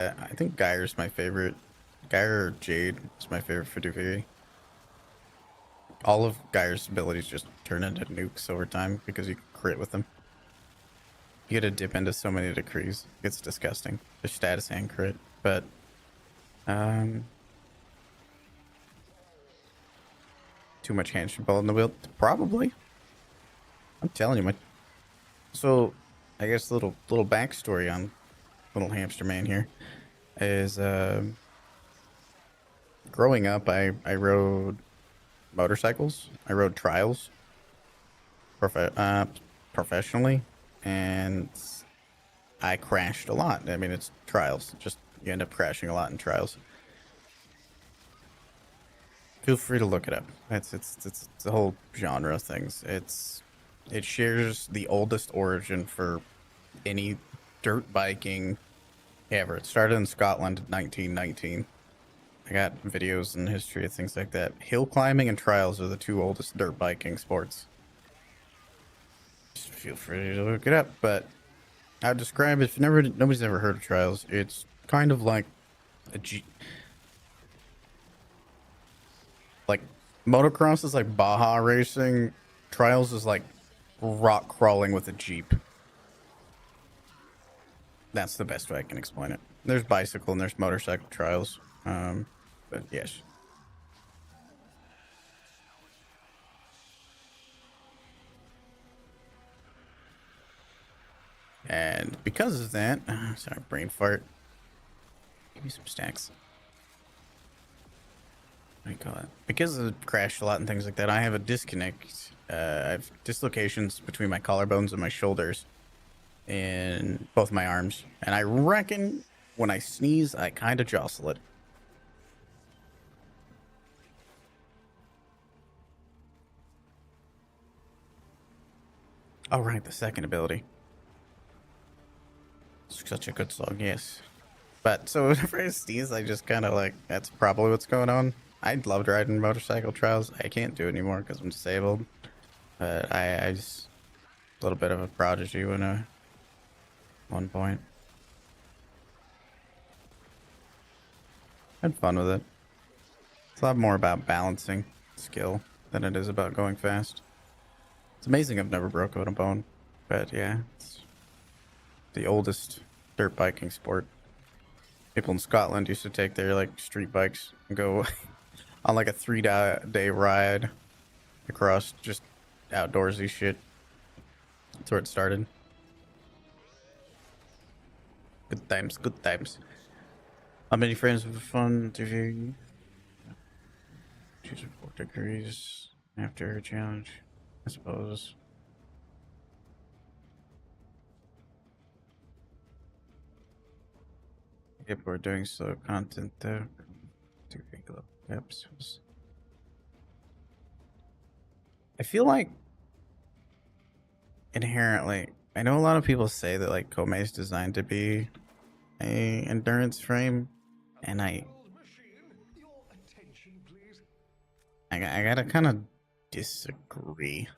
I think Geyer's my favorite. Geyer or Jade is my favorite Fiduciary. All of Geyer's abilities just turn into nukes over time because you can crit with them. You get to dip into so many decrees. It's disgusting. The status and crit. But um too much hamster ball in the wheel? Probably. I'm telling you, so I guess little backstory on little hamster man here is growing up I rode motorcycles. I rode trials professionally, and I crashed a lot. I mean, it's trials. Just you end up crashing a lot in trials. Feel free to look it up. It's a whole genre of things. It shares the oldest origin for any dirt biking ever. It started in Scotland in 1919. I got videos and history of things like that. Hill climbing and trials are the two oldest dirt biking sports. Just feel free to look it up. But I'd describe it, if nobody's ever heard of trials, it's kind of like a like motocross is like Baja racing. Trials is like rock crawling with a Jeep. That's the best way I can explain it. There's bicycle and there's motorcycle trials. But yes. And because of that, sorry, brain fart. Give me some stacks. What do you call it? Because I've crashed a lot and things like that, I have a disconnect. I have dislocations between my collarbones and my shoulders in both my arms. And I reckon when I sneeze, I kind of jostle it. Oh, right, the second ability. Such a good song, yes. But so whenever I sneeze, I just kind of like, that's probably what's going on. I loved riding motorcycle trials. I can't do it anymore because I'm disabled. But I just a little bit of a prodigy when one point. Had fun with it. It's a lot more about balancing skill than it is about going fast. It's amazing I've never broken a bone. But yeah, it's the oldest dirt biking sport. People in Scotland used to take their like street bikes and go on like a 3-day ride across just outdoorsy shit. That's where it started. Good times, good times. How many friends have fun to choose 4 degrees after a challenge? I suppose. Yep, we're doing slow content though. 2 regular episodes. I feel like inherently, I know a lot of people say that like Komei is designed to be a endurance frame, and I gotta kind of disagree.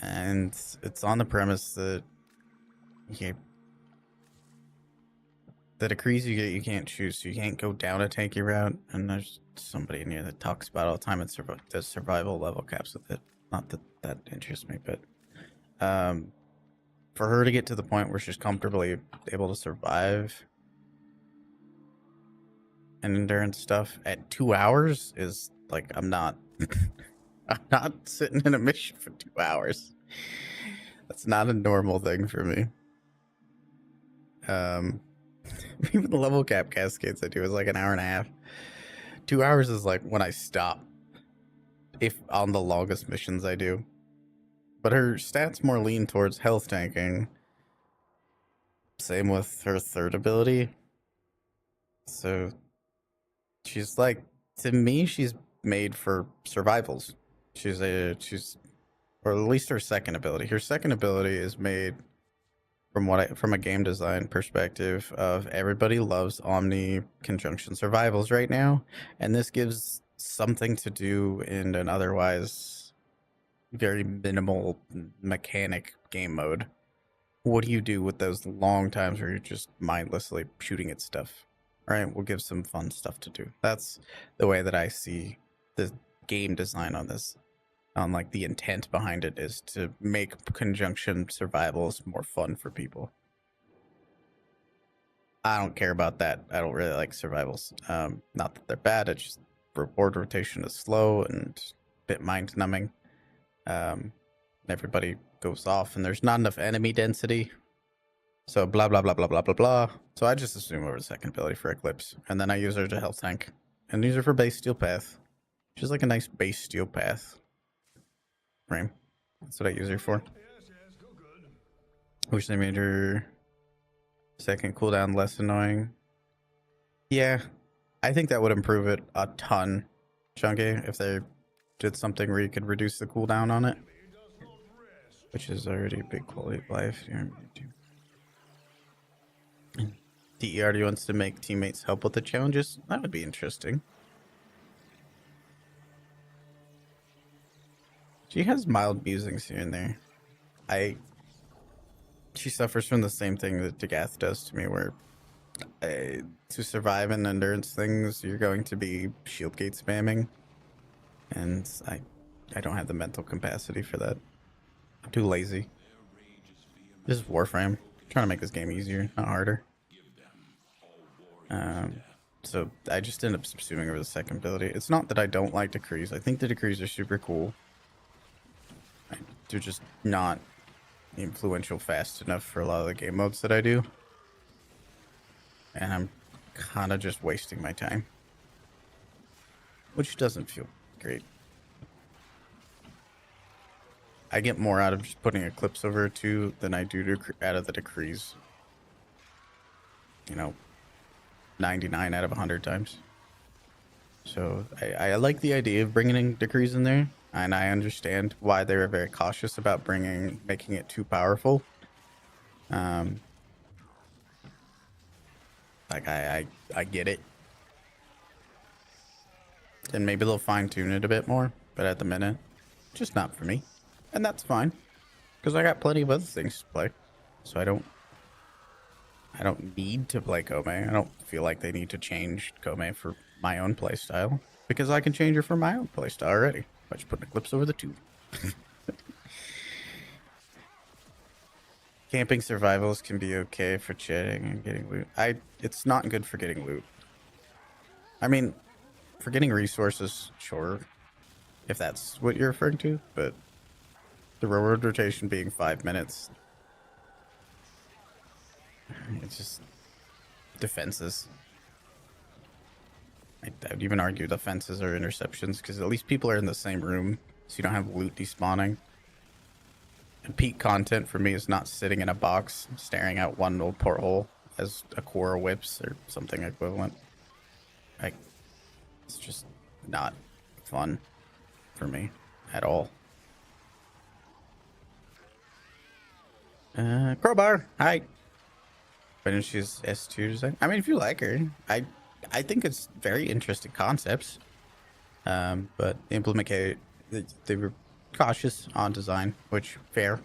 And it's on the premise that you, the decrees you get, you can't choose. So you can't go down a tanky route. And there's somebody in here that talks about all the time and does survival level caps with it. Not that that interests me, but for her to get to the point where she's comfortably able to survive and endurance stuff at 2 hours is like, I'm not I'm not sitting in a mission for 2 hours. That's not a normal thing for me. Even the level cap cascades I do is like an hour and a half. 2 hours is like when I stop, if on the longest missions I do. But her stats more lean towards health tanking. Same with her third ability. So she's like, to me, she's made for survivals. She's or at least her second ability. Her second ability is made from a game design perspective of everybody loves Omni conjunction survivals right now, and this gives something to do in an otherwise very minimal mechanic game mode. what do you do with those long times where you're just mindlessly shooting at stuff? All right, we'll give some fun stuff to do. That's the way that I see the game design on this. On like the intent behind it is to make conjunction survivals more fun for people. I don't care about that. I don't really like survivals. Not that they're bad. It's just reward rotation is slow and a bit mind numbing. Everybody goes off and there's not enough enemy density. So blah blah blah blah blah blah blah. So I just assume over the second ability for Eclipse, and then I use her as a health tank, and use her for base steel path. She's like a nice base steel path. Frame. That's what I use her for. Wish they made her second cooldown less annoying. Yeah, I think that would improve it a ton, Chunky, if they did something where you could reduce the cooldown on it, which is already a big quality of life. DERD wants to make teammates help with the challenges. That would be interesting. She has mild musings here and there. She suffers from the same thing that Tagath does to me, where to survive in endurance things, you're going to be shield gate spamming, and I don't have the mental capacity for that. I'm too lazy. This is Warframe. I'm trying to make this game easier, not harder. So I just end up subsuming over the second ability. It's not that I don't like decrees. I think the decrees are super cool. They're just not influential fast enough for a lot of the game modes that I do. And I'm kind of just wasting my time, which doesn't feel great. I get more out of just putting Eclipse over 2 than I do out of the decrees. 99 out of 100 times. So I like the idea of bringing in decrees in there, and I understand why they were very cautious about making it too powerful. Like I get it, and maybe they'll fine tune it a bit more, but at the minute, just not for me, and that's fine, because I got plenty of other things to play, so I don't need to play Kome. I don't feel like they need to change Kome for my own playstyle, because I can change her for my own playstyle already. I just put an Eclipse over the 2. Camping survivals can be okay for chatting and getting loot. It's not good for getting loot. I mean, for getting resources, sure, if that's what you're referring to, but the reward rotation being 5 minutes, it's just defenses. I would even argue defenses are interceptions, because at least people are in the same room, so you don't have loot despawning. And peak content for me is not sitting in a box staring at one little porthole as a core whips or something equivalent. Like, it's just not fun for me at all. Crowbar, hi. But then she's S2 design. I mean, if you like her, I think it's very interesting concepts. But they were cautious on design, which fair.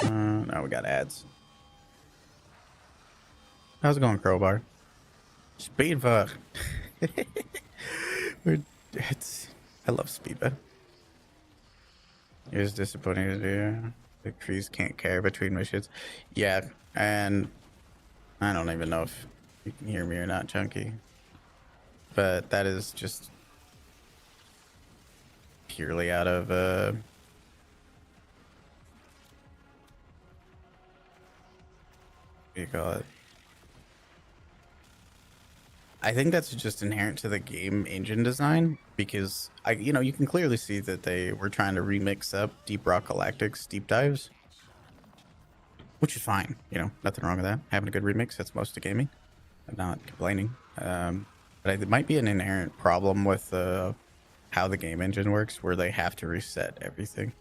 Now we got ads. How's it going, Crowbar? Speedva. I love Speedva. It was disappointing to do. The crews can't carry between missions. Yeah, and I don't even know if you can hear me or not, Chunky. But that is just purely out of what do you call it? I think that's just inherent to the game engine design, because you can clearly see that they were trying to remix up Deep Rock Galactic's deep dives, which is fine. Nothing wrong with that. Having a good remix, that's most of gaming. I'm not complaining. But it might be an inherent problem with how the game engine works, where they have to reset everything.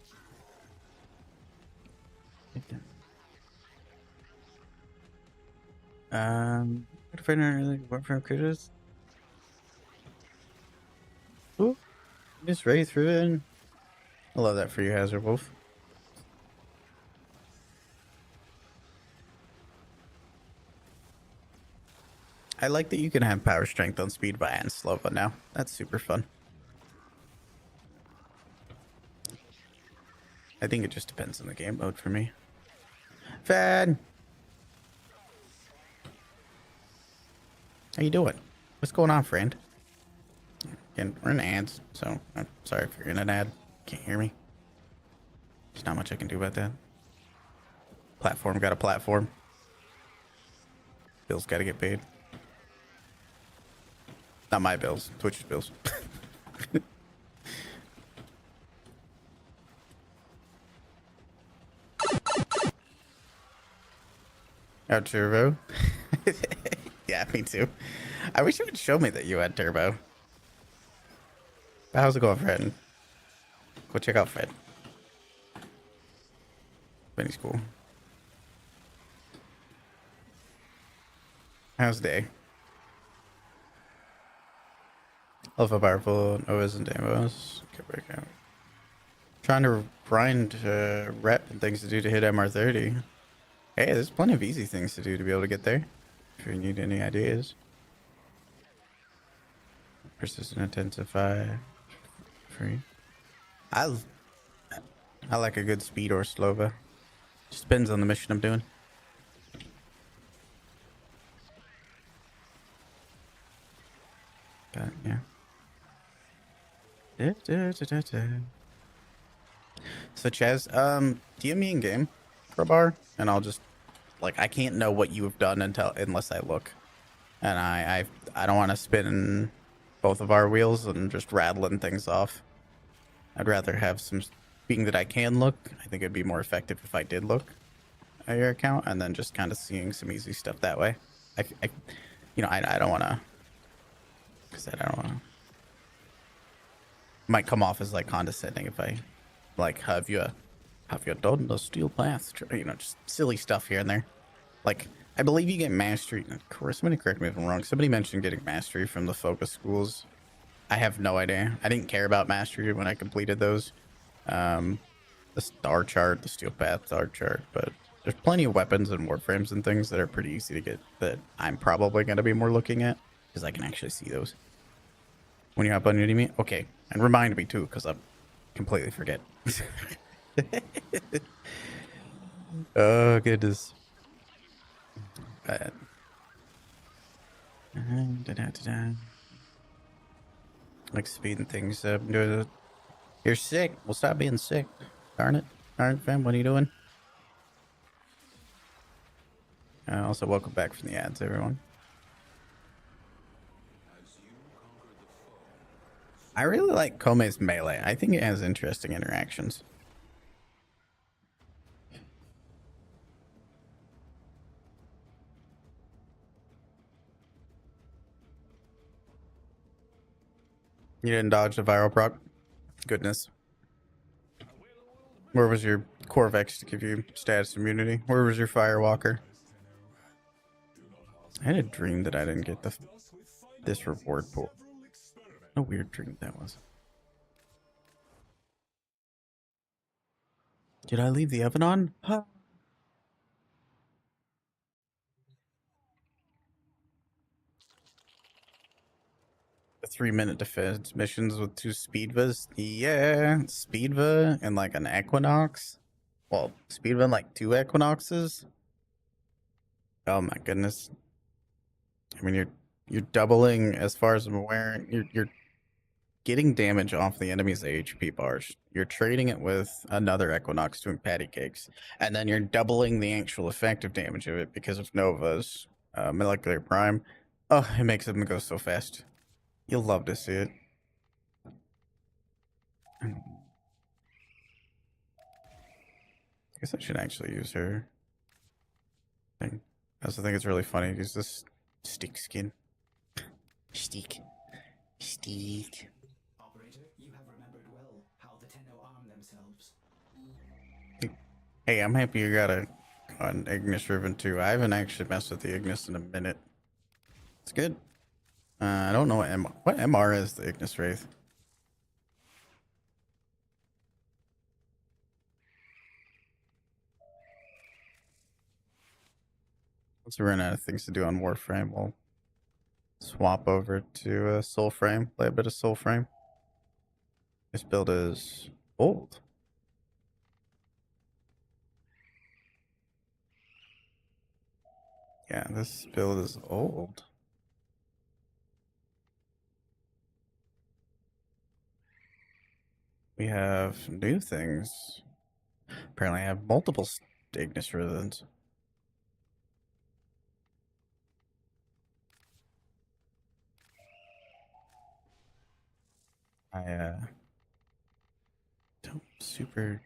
What if I don't really Warframe critters? Ooh, just right through it. I love that for you, Hazard Wolf. I like that you can have power strength on speedba and slowba now. That's super fun. I think it just depends on the game mode for me. Fad! How you doing? What's going on, friend? Again, we're in ads, so I'm sorry if you're in an ad. Can't hear me. There's not much I can do about that. Platform got a platform. Bills got to get paid. Not my bills, Twitch's bills. Out turbo. Yeah, me too. I wish you would show me that you had turbo. How's it going, Fred? Go check out Fred. Benny's cool. How's day? Alpha powerful, Novas and demos. Get back out. Trying to grind rep and things to do to hit MR30. Hey, there's plenty of easy things to do to be able to get there. If you need any ideas. Persistent intensify. Free. I like a good speed or slowba. Just depends on the mission I'm doing. But yeah. So Chaz, DM me in game for a bar, and I'll just like I can't know what you have done unless I look, and I don't want to spin both of our wheels and just rattling things off. I'd rather have some, being that I can look. I think it'd be more effective if I did look at your account and then just kind of seeing some easy stuff that way. I don't want to, because I don't want to. Might come off as like condescending if I like have you done the steel path, just silly stuff here and there. Like I believe you get mastery. Of course, somebody correct me if I'm wrong. Somebody mentioned getting mastery from the focus schools. I have no idea. I didn't care about mastery when I completed those. The star chart, the steel path star chart, but there's plenty of weapons and warframes and things that are pretty easy to get that I'm probably going to be more looking at because I can actually see those. When you hop on Udemy, okay, and remind me too, because I completely forget. Oh goodness. Like speeding things up. You're sick. Well, stop being sick. Darn it. Darn it, fam. What are you doing? Also, welcome back from the ads, everyone. I really like Kome's melee. I think it has interesting interactions. You didn't dodge the viral proc? Goodness. Where was your Corvex to give you status immunity? Where was your Firewalker? I had a dream that I didn't get this reward pool. A weird dream that was. Did I leave the oven on? Huh. The 3-minute defense missions with 2 speedvas? Yeah, speedva and like an equinox. Well, speedva and like 2 equinoxes. Oh my goodness. I mean, you're doubling, as far as I'm aware. You're getting damage off the enemy's HP bars. You're trading it with another Equinox doing patty cakes, and then you're doubling the actual effective damage of it because of Nova's molecular prime. Oh, it makes them go so fast. You'll love to see it. I guess I should actually use her thing. I also think it's really funny to use this stick skin. Steak. Operator, you have remembered well how the Tenno arm themselves. Hey, I'm happy you got an Ignis Ribbon too. I haven't actually messed with the Ignis in a minute. It's good. I don't know what MR is the Ignis Wraith. Once we run out of things to do on Warframe, we'll swap over to Soul Frame, play a bit of Soul Frame. This build is old. Yeah, this build is old. We have new things. Apparently I have multiple Ignis Rhythms. I don't super.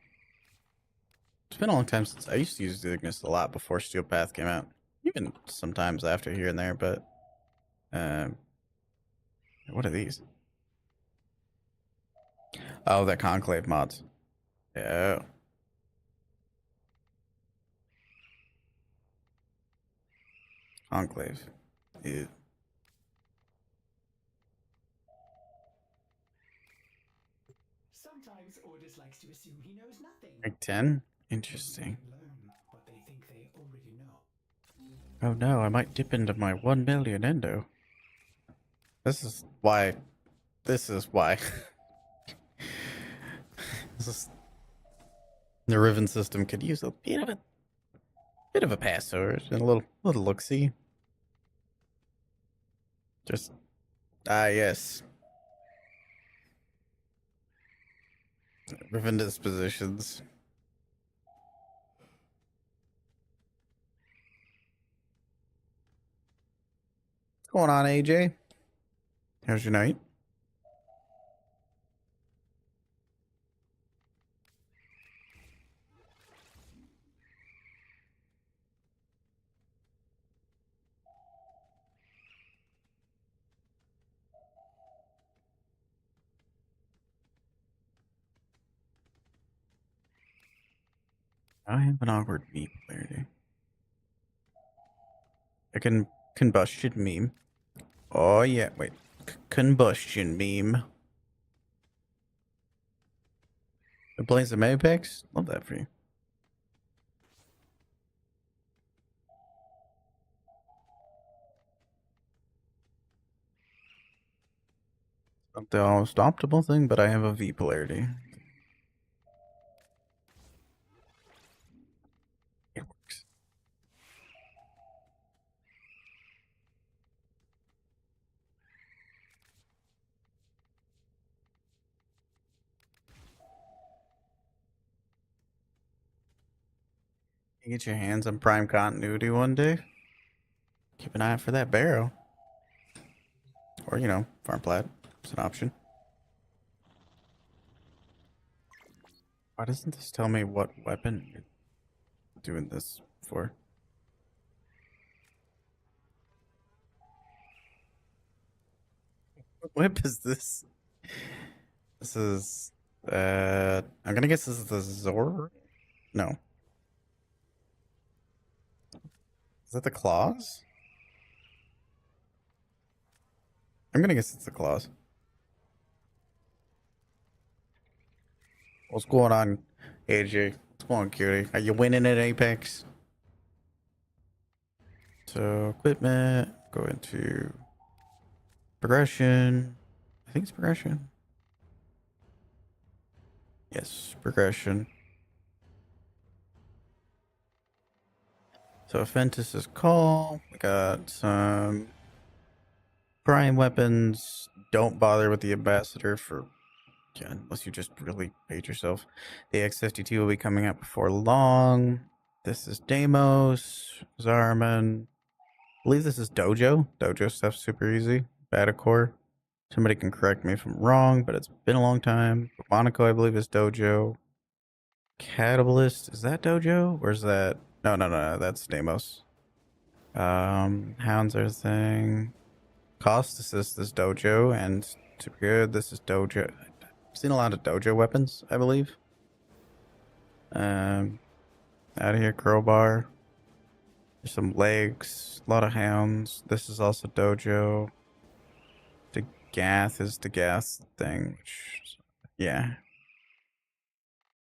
It's been a long time since I used to use the Ignis a lot before Steel Path came out. Even sometimes after here and there, but what are these? Oh, the Conclave mods. Yeah. Conclave. Ew. Sometimes Ordis likes to assume he knows nothing. Rank 10? Interesting. Learn what they think they already know. Oh no, I might dip into my 1 million endo. This is why. This is why. This is. The Riven system could use a bit of a pass over and a little look-see. Just yes. Riven dispositions. What's going on, AJ? How's your night? I have an awkward meme clarity. I can combustion meme. Oh yeah, wait. Combustion meme. Playing some Apex? Love that for you. Not the most optimal thing, but I have a V polarity. It works. You get your hands on Prime Continuity one day. Keep an eye out for that barrow. Or, you know, Farm Plat. It's an option. Why doesn't this tell me what weapon you're doing this for? What whip is this? This is I'm gonna guess this is the Zor? No. Is that the claws? I'm gonna guess it's the claws. What's going on, AJ? What's going on, cutie? Are you winning at Apex? So equipment, go into progression. I think it's progression. Yes, progression. So Ventus is call. We got some prime weapons. Don't bother with the ambassador for unless you just really paid yourself. The X52 will be coming out before long. This is Deimos, Zarman. I believe this is Dojo. Dojo stuff's super easy. Batacore. Somebody can correct me if I'm wrong, but it's been a long time. Monaco, I believe, is Dojo. Catalyst, is that Dojo? Or is that... No, that's Deimos. Hounds are a thing. Cost Assist is Dojo, and super good. This is Dojo. I've seen a lot of Dojo weapons, I believe. Out of here, Crowbar. There's some legs, a lot of hounds. This is also Dojo. The Gath is the Gath thing, which, yeah.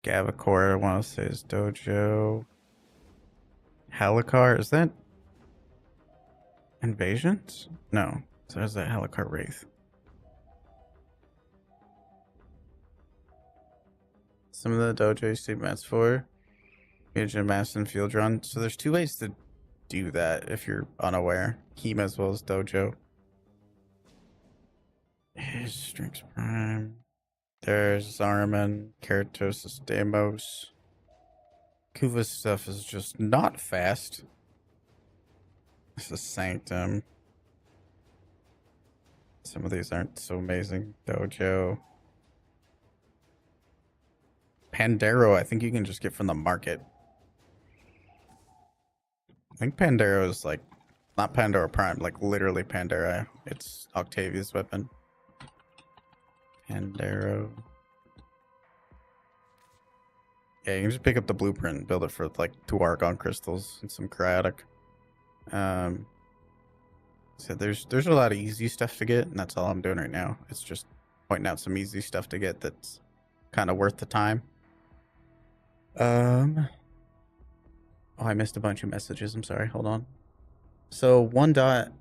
Gavacore, I want to say, is Dojo. Helicar, is that Invasions? No. So there's that Helicart Wraith. Some of the dojo you see mats for. Agent Mass and Field Run. So there's two ways to do that if you're unaware. Heme as well as dojo. Here's Strength Prime. There's Zaraman, Keratosis, Deimos. Kuva's stuff is just not fast. This is Sanctum. Some of these aren't so amazing. Dojo. Pandero, I think you can just get from the market. I think Pandero is like, not Pandora Prime, like literally Pandera. It's Octavia's weapon. Pandero. Yeah, you can just pick up the blueprint and build it for like 2 Argon crystals and some cryotic. So there's a lot of easy stuff to get, and that's all I'm doing right now. It's just pointing out some easy stuff to get that's kind of worth the time. Oh, I missed a bunch of messages. I'm sorry. Hold on. So one dot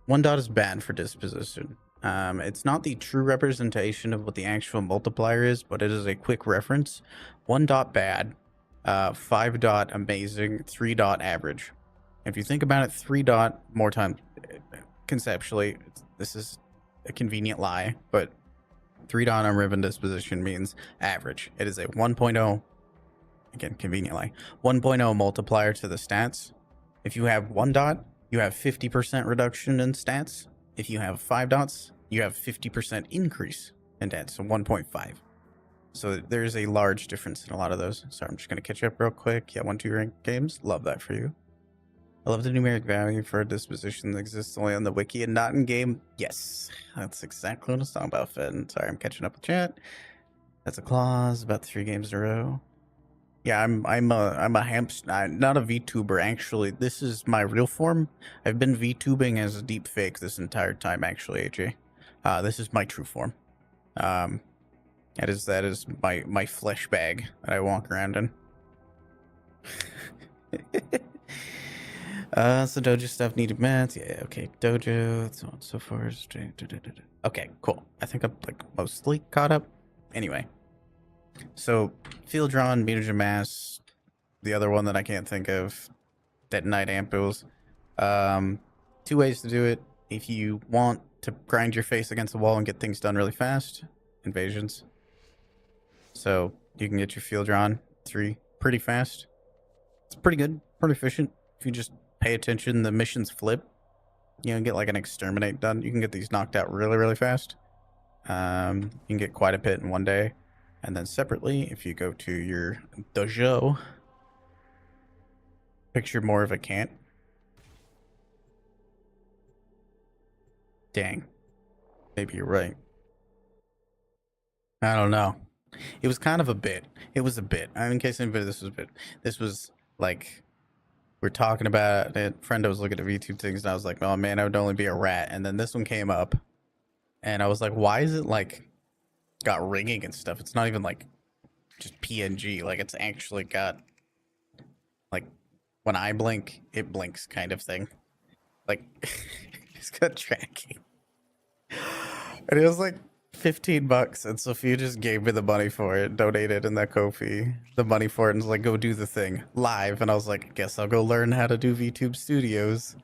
is bad for disposition. It's not the true representation of what the actual multiplier is, but it is a quick reference. 1 dot bad, 5 dot amazing, 3 dot average. If you think about it, 3 dot more time conceptually, this is a convenient lie, but 3 dot unriven disposition means average. It is a 1.0, again, convenient lie, 1.0 multiplier to the stats. If you have 1 dot, you have 50% reduction in stats. If you have 5 dots, you have 50% increase in stats, so 1.5. So there's a large difference in a lot of those. Sorry, I'm just going to catch up real quick. Yeah, 1-2 ranked games. Love that for you. I love the numeric value for a disposition that exists only on the wiki and not in game. Yes, that's exactly what I was talking about, Finn. Sorry, I'm catching up with chat. That's a clause. About 3 games in a row. Yeah, I'm a hamster, not a VTuber actually. This is my real form. I've been VTubing as a deep fake this entire time actually, AJ. This is my true form. That is my flesh bag that I walk around in. So dojo stuff needed mats. Yeah, okay. Dojo, so on and so forth. Okay, cool. I think I'm like mostly caught up. Anyway. So field drawn, mutagen mass, the other one that I can't think of, detonite ampules. 2 ways to do it. If you want to grind your face against the wall and get things done really fast, invasions. So you can get your field drawn 3 pretty fast. It's pretty good, pretty efficient. If you just pay attention, the missions flip. You know, get like an exterminate done. You can get these knocked out really, really fast. You can get quite a bit in 1 day. And then separately, if you go to your dojo, picture more of a cant. Dang. Maybe you're right. I don't know. It was kind of a bit. It was a bit. In case anybody, this was a bit. This was like, we're talking about it. A friend was looking at VTube things, and I was like, oh man, I would only be a rat. And then this one came up, and I was like, why is it like got ringing and stuff? It's not even like just PNG, like it's actually got like when I blink it blinks kind of thing, like it's got tracking. And it was like $15, and Sophia just gave me the money for it, donated in that Ko-fi the money for it, and was like, go do the thing live. And I was like, guess I'll go learn how to do VTube Studios.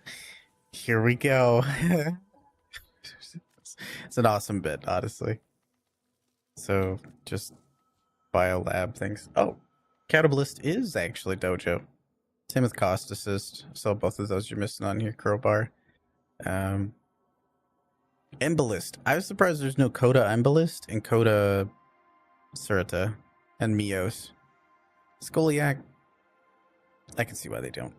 Here we go. It's an awesome bit, honestly. So just biolab things. Oh, Catabalist is actually dojo. Same with cost assist. So both of those you're missing on here. Crowbar. Embolist. I was surprised there's no Coda Embolist and Coda Surata and Mios. Scoliac. I can see why they don't.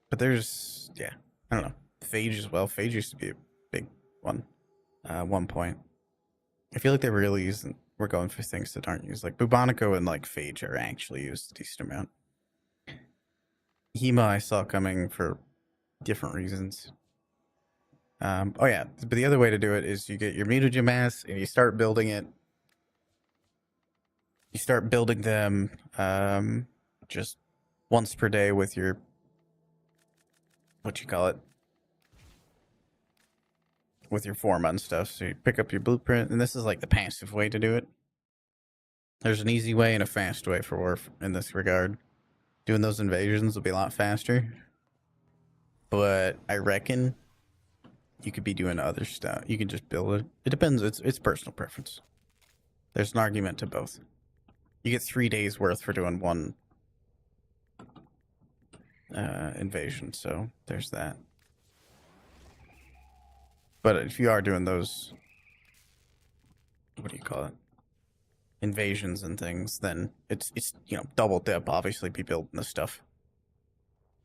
But there's, yeah, I don't know. Phage as well. Phage used to be a big one. 1 point. I feel like they really use, we're going for things that aren't used. Like Bubonico and like Phage are actually used a decent amount. Hema I saw coming for different reasons. Oh yeah, but the other way to do it is you get your mutagen mass and you start building it. You start building them just once per day with your, what you call it, with your forma and stuff. So you pick up your blueprint, and this is like the passive way to do it. There's an easy way and a fast way for Warf in this regard. Doing those invasions will be a lot faster. But I reckon you could be doing other stuff. You can just build it. It depends. It's personal preference. There's an argument to both. You get 3 days worth for doing one invasion, so there's that. But if you are doing those, what do you call it? Invasions and things, then it's double dip. Obviously, be building this stuff.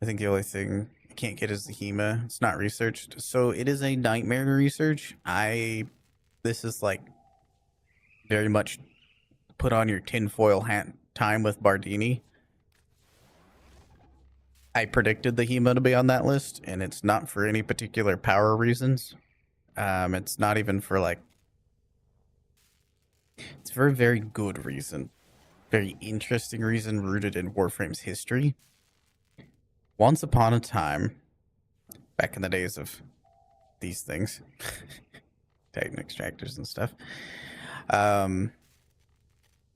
I think the only thing I can't get is the HEMA. It's not researched, so it is a nightmare to research. This is like very much put on your tinfoil hat time with Bardini. I predicted the HEMA to be on that list, and it's not for any particular power reasons. It's not even for like. It's for a very good reason, very interesting reason rooted in Warframe's history. Once upon a time, back in the days of these things, Titan extractors and stuff, the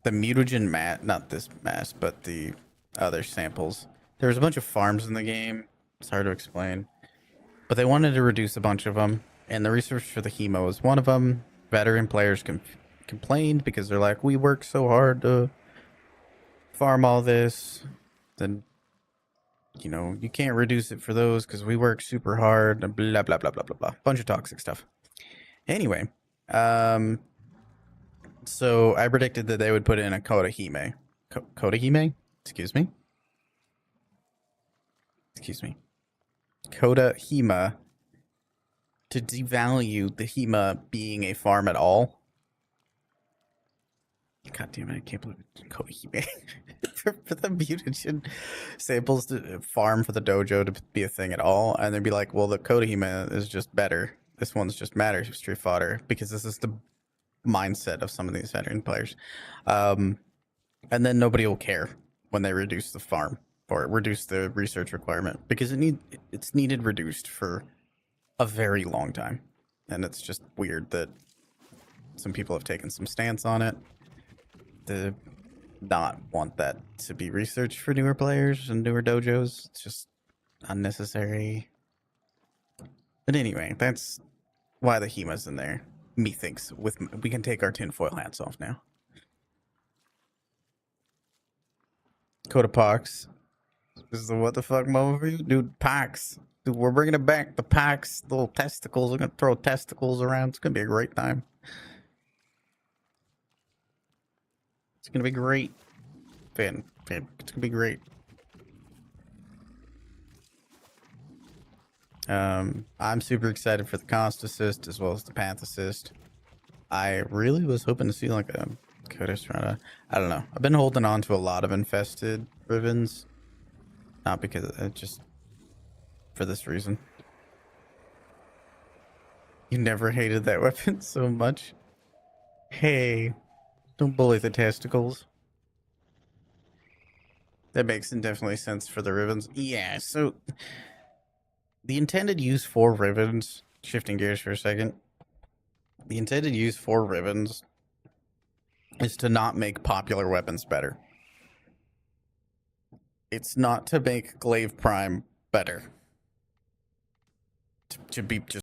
mutagen not this mass, but the other samples. There was a bunch of farms in the game. It's hard to explain, but they wanted to reduce a bunch of them, and the research for the HEMA was one of them. Veteran players complained because they're like, we work so hard to farm all this, then you can't reduce it for those because we work super hard, and blah blah blah blah blah blah. Bunch of toxic stuff. Anyway, so I predicted that they would put in a Coda Hime. Coda Hime? Excuse me. Coda HEMA to devalue the HEMA being a farm at all. God damn it, I can't believe it. Coda HEMA. for the mutagen samples to farm for the dojo to be a thing at all. And they'd be like, well, the Coda HEMA is just better. This one's just matter street fodder, because this is the mindset of some of these veteran players. And then nobody will care when they reduce the farm or reduce the research requirement, because it's needed reduced for a very long time. And it's just weird that some people have taken some stance on it to not want that to be researched for newer players and newer dojos. It's just unnecessary. But anyway, that's why the HEMA's in there. Methinks we can take our tinfoil hats off now. Coda Pox. This is the what the fuck moment for you? Dude, Pox. Dude, we're bringing it back. The Pox, little testicles. We're going to throw testicles around. It's going to be a great time. It's going to be great. Fan. It's going to be great. I'm super excited for the cost assist as well as the path assist. I really was hoping to see like a Coda Strata. I don't know. I've been holding on to a lot of infested ribbons. Not because just for this reason. You never hated that weapon so much. Hey, don't bully the testicles. That makes definitely sense for the ribbons. Yeah, so the intended use for ribbons, shifting gears for a second, the intended use for ribbons is to not make popular weapons better. It's not to make Glaive Prime better. To be just